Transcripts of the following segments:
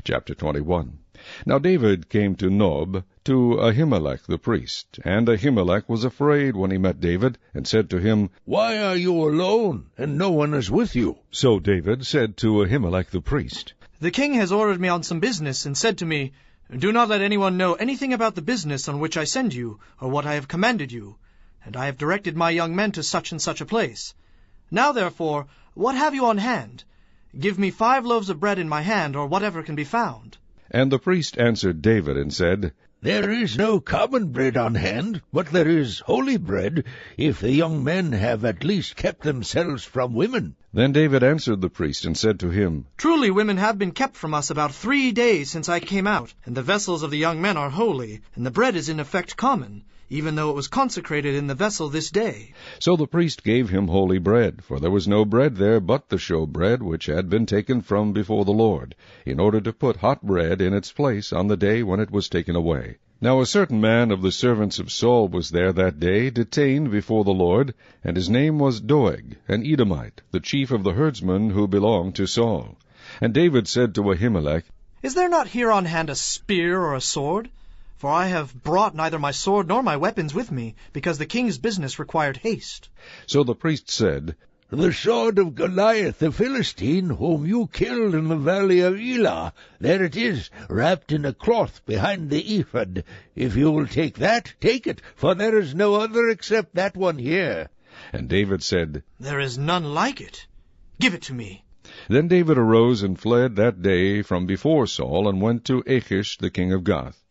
Chapter 21. Now David came to Nob, to Ahimelech the priest. And Ahimelech was afraid when he met David, and said to him, Why are you alone, and no one is with you? So David said to Ahimelech the priest, The king has ordered me on some business, and said to me, Do not let anyone know anything about the business on which I send you, or what I have commanded you. And I have directed my young men to such and such a place. Now therefore, what have you on hand? Give me 5 loaves of bread in my hand, or whatever can be found. And the priest answered David, and said, There is no common bread on hand, but there is holy bread, if the young men have at least kept themselves from women. Then David answered the priest, and said to him, Truly women have been kept from us about 3 days since I came out, and the vessels of the young men are holy, and the bread is in effect common, even though it was consecrated in the vessel this day. So the priest gave him holy bread, for there was no bread there but the showbread which had been taken from before the Lord, in order to put hot bread in its place on the day when it was taken away. Now a certain man of the servants of Saul was there that day, detained before the Lord, and his name was Doeg, an Edomite, the chief of the herdsmen who belonged to Saul. And David said to Ahimelech, Is there not here on hand a spear or a sword? For I have brought neither my sword nor my weapons with me, because the king's business required haste. So the priest said, The sword of Goliath the Philistine, whom you killed in the valley of Elah, there it is, wrapped in a cloth behind the ephod. If you will take that, take it, for there is no other except that one here. And David said, There is none like it. Give it to me. Then David arose and fled that day from before Saul, and went to Achish the king of Gath.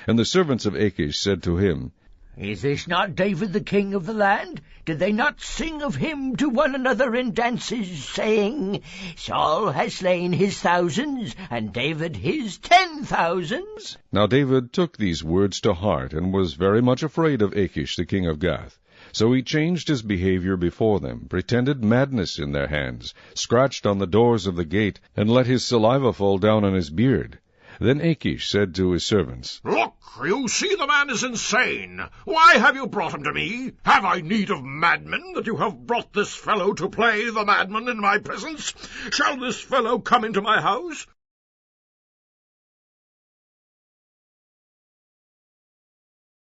And the servants of Achish said to him, Is this not David the king of the land? Did they not sing of him to one another in dances, saying, Saul has slain his thousands, and David his 10,000s? Now David took these words to heart, and was very much afraid of Achish the king of Gath. So he changed his behavior before them, pretended madness in their hands, scratched on the doors of the gate, and let his saliva fall down on his beard. Then Achish said to his servants, Look, you see the man is insane. Why have you brought him to me? Have I need of madmen, that you have brought this fellow to play the madman in my presence? Shall this fellow come into my house?